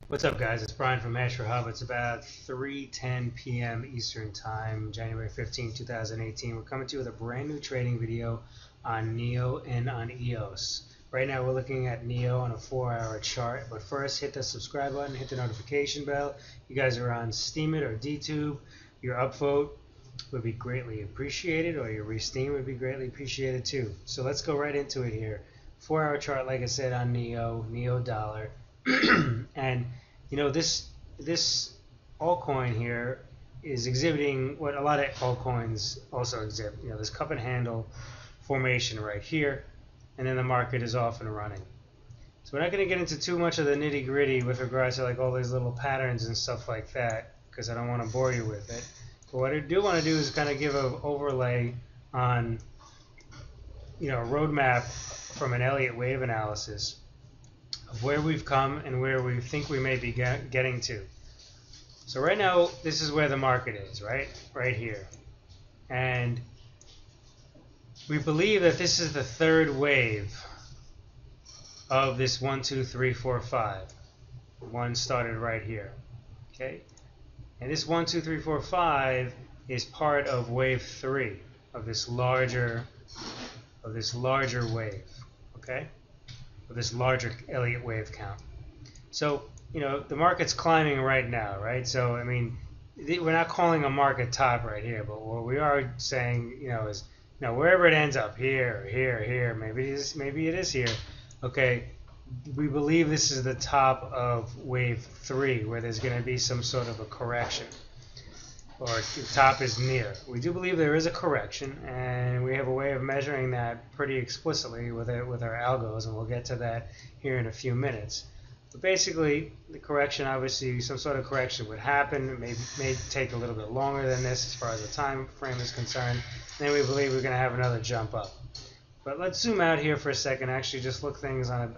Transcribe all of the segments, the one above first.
What's up, guys? It's Brian from Hasher Hub. It's about 3:10 p.m. Eastern Time, January 15, 2018. We're coming to you with a brand new trading video on NEO and on EOS. Right now, we're looking at NEO on a 4-hour chart. But first, hit the subscribe button, hit the notification bell. You guys are on Steemit or DTube. Your upvote would be greatly appreciated, or your resteam would be greatly appreciated too. So let's go right into it here. 4-hour chart, like I said, on NEO dollar. And you know, this altcoin here is exhibiting what a lot of altcoins also exhibit. You know, this cup and handle formation right here, and then the market is off and running. So we're not going to get into too much of the nitty gritty with regards to like all these little patterns and stuff like that, because I don't want to bore you with it. But what I do want to do is kind of give an overlay on, you know, a roadmap from an Elliott wave analysis of where we've come and where we think we may be getting to. So right now, this is where the market is, right here. And we believe that this is the third wave of this 1, 2, 3, 4, 5. One started right here, okay? And this 1, 2, 3, 4, 5 is part of wave 3 of this larger wave, okay? Of this larger Elliott wave count. So, you know, the market's climbing right now, right? So, I mean, we're not calling a market top right here, but what we are saying, you know, is, you know, wherever it ends up, here, or here, or here, maybe it is here, okay, we believe this is the top of wave 3, where there's going to be some sort of a correction, or the top is near. We do believe there is a correction, and we have a way of measuring that pretty explicitly with our algos, and we'll get to that here in a few minutes. But basically, the correction, obviously, some sort of correction would happen. It may take a little bit longer than this as far as the time frame is concerned. Then we believe we're going to have another jump up. But let's zoom out here for a second, actually just look things on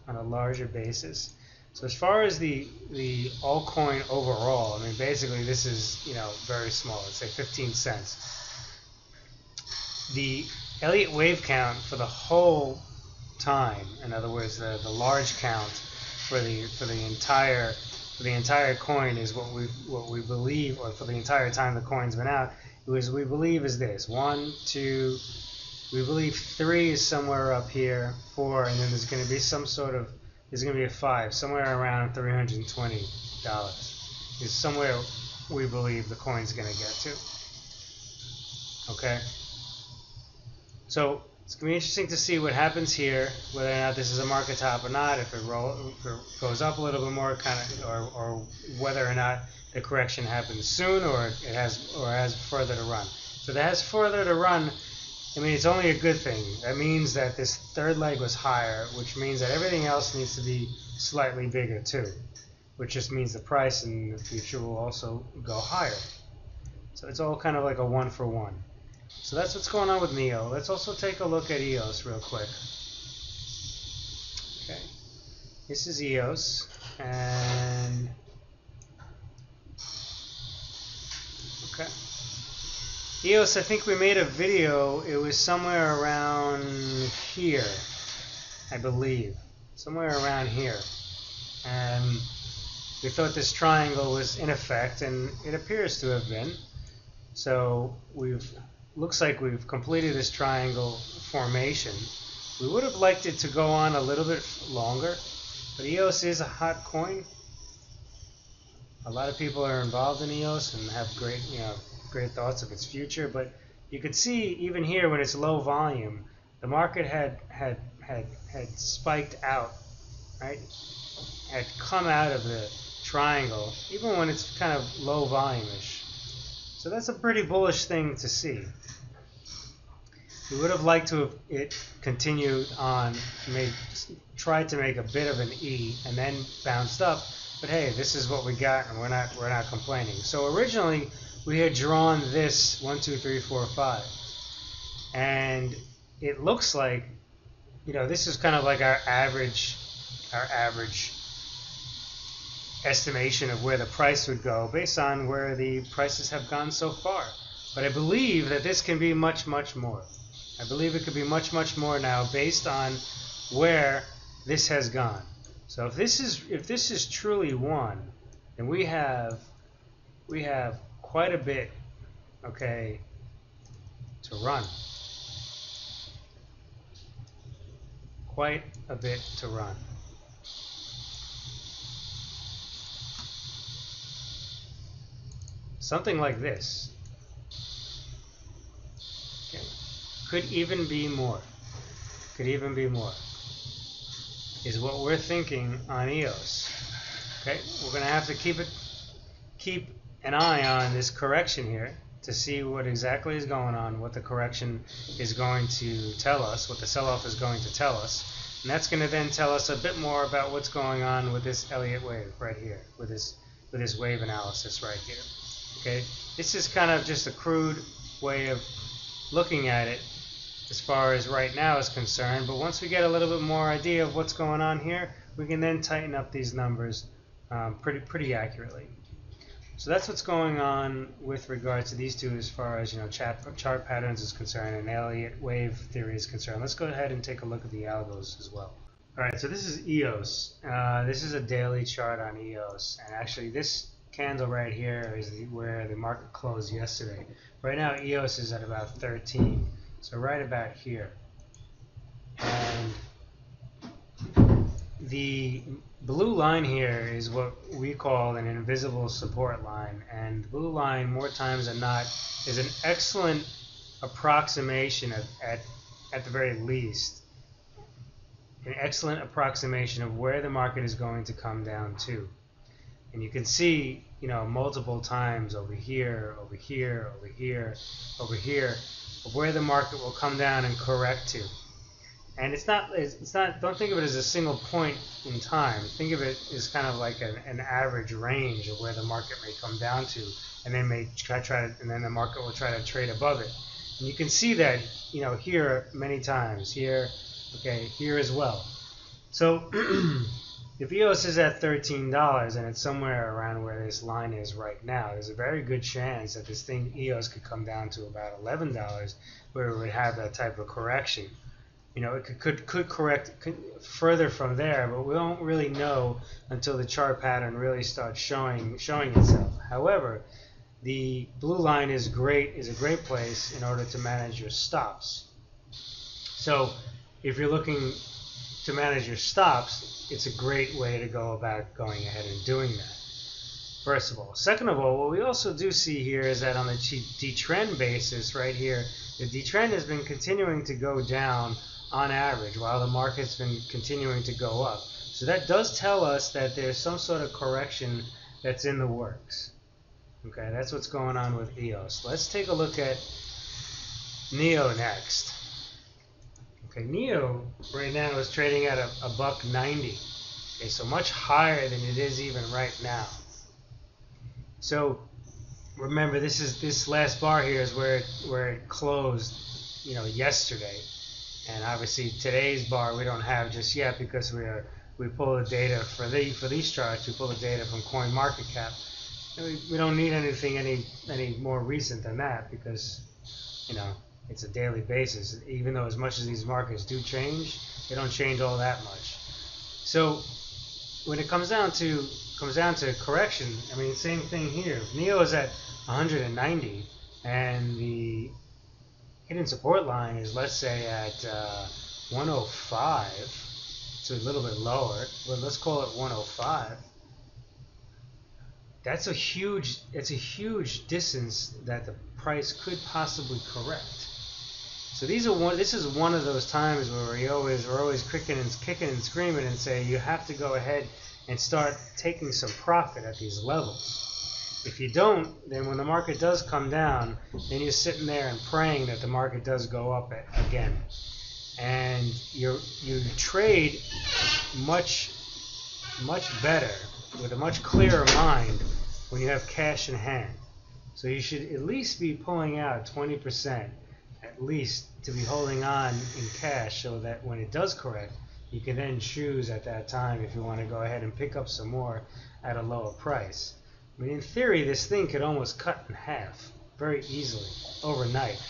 a larger basis. So as far as the altcoin overall, I mean, basically this is, you know, very small. Let's say 15 cents. The Elliott wave count for the whole time, in other words, the large count for the entire coin is what we believe, or for the entire time the coin's been out, we believe is this: 1, 2. We believe 3 is somewhere up here, 4, and then there's going to be there's going to be a 5, somewhere around $320 is somewhere we believe the coin's going to get to. Okay? So it's going to be interesting to see what happens here, whether or not this is a market top or not, if it goes up a little bit more, or whether or not the correction happens soon, or it has further to run. So if it has further to run, I mean, it's only a good thing. That means that this third leg was higher, which means that everything else needs to be slightly bigger too, which just means the price in the future will also go higher. So it's all kind of like a 1-for-1. So that's what's going on with NEO. Let's also take a look at EOS real quick. Okay, this is EOS, and okay. EOS, I think we made a video, it was somewhere around here, I believe. Somewhere around here. And we thought this triangle was in effect, and it appears to have been. So looks like we've completed this triangle formation. We would have liked it to go on a little bit longer, but EOS is a hot coin. A lot of people are involved in EOS and have great thoughts of its future, but you could see even here when it's low volume, the market had spiked out, right? Had come out of the triangle, even when it's kind of low volume-ish. So that's a pretty bullish thing to see. We would have liked to have it continued on, tried to make a bit of an E and then bounced up, but hey, this is what we got, and we're not complaining. So originally we had drawn this 1, 2, 3, 4, 5, and it looks like, you know, this is kind of like our average estimation of where the price would go based on where the prices have gone so far. But I believe that this can be much, much more. I believe it could be much, much more now based on where this has gone. So if this is truly one, then we have quite a bit, okay, to run. Quite a bit to run. Something like this. Okay. Could even be more. Could even be more. Is what we're thinking on EOS. Okay, we're going to have to keep an eye on this correction here to see what exactly is going on, what the correction is going to tell us, what the sell-off is going to tell us, and that's going to then tell us a bit more about what's going on with this Elliott wave right here, with this wave analysis right here. Okay, this is kind of just a crude way of looking at it as far as right now is concerned, but once we get a little bit more idea of what's going on here, we can then tighten up these numbers pretty accurately. So that's what's going on with regards to these two as far as chart patterns is concerned and Elliott wave theory is concerned. Let's go ahead and take a look at the algos as well. Alright, so this is EOS. This is a daily chart on EOS, and actually this candle right here is where the market closed yesterday. Right now EOS is at about 13, so right about here. And the blue line here is what we call an invisible support line, and the blue line more times than not is an excellent approximation at the very least, an excellent approximation of where the market is going to come down to. And you can see, multiple times over here, over here, over here, over here, of where the market will come down and correct to. And it's not, don't think of it as a single point in time. Think of it as kind of like an average range of where the market may come down to, and then and then the market will try to trade above it. And you can see that, here many times, here, okay, here as well. So if EOS is at $13 and it's somewhere around where this line is right now, there's a very good chance that this thing EOS could come down to about $11 where it would have that type of correction. It could correct further from there, but we don't really know until the chart pattern really starts showing itself. However, the blue line is a great place in order to manage your stops. So if you're looking to manage your stops, it's a great way to go about going ahead and doing that. First of all. Second of all, what we also do see here is that on the D-trend basis right here, the D-trend has been continuing to go down on average while the market's been continuing to go up. So that does tell us that there's some sort of correction that's in the works. Okay, that's what's going on with EOS. Let's take a look at NEO next. Okay, NEO right now is trading at a $1.90. Okay, so much higher than it is even right now. So remember, this last bar here is where it closed, yesterday. And obviously today's bar we don't have just yet because we pull the data for these charts. We pull the data from CoinMarketCap. And we don't need anything any more recent than that because it's a daily basis. Even though as much as these markets do change, they don't change all that much. So when it comes down to correction, same thing here. If NEO is at 190 and the hidden support line is, let's say, at 105, so a little bit lower, but let's call it 105. It's a huge distance that the price could possibly correct. So this is one of those times where we're always kicking and screaming and say you have to go ahead and start taking some profit at these levels. If you don't, then when the market does come down, then you're sitting there and praying that the market does go up again. And you trade much better with a much clearer mind when you have cash in hand. So you should at least be pulling out 20%, at least, to be holding on in cash so that when it does correct, you can then choose at that time if you want to go ahead and pick up some more at a lower price. In theory, this thing could almost cut in half very easily overnight.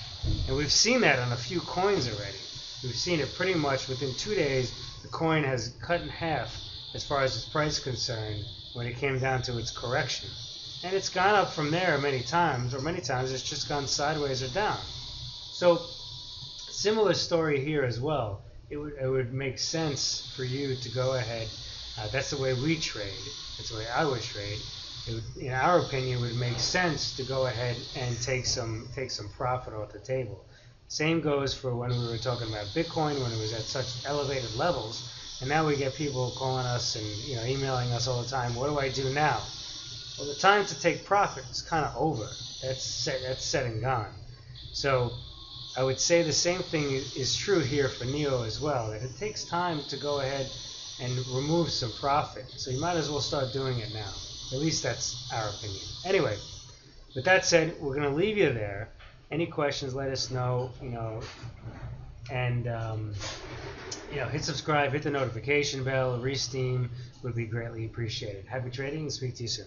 And we've seen that on a few coins already. We've seen it pretty much within 2 days. The coin has cut in half as far as its price concerned when it came down to its correction. And it's gone up from there many times, or many times it's just gone sideways or down. So similar story here as well. It would make sense for you to go ahead. That's the way we trade. That's the way I would trade. It would, in our opinion, would make sense to go ahead and take some profit off the table. Same goes for when we were talking about Bitcoin, when it was at such elevated levels, and now we get people calling us and emailing us all the time. What do I do now? Well, the time to take profit is kind of over. That's said and gone. So I would say the same thing is true here for NEO as well, that it takes time to go ahead and remove some profit. So you might as well start doing it now. At least that's our opinion. Anyway, with that said, we're going to leave you there. Any questions, let us know, and hit subscribe, hit the notification bell, re-steam would be greatly appreciated. Happy trading and speak to you soon.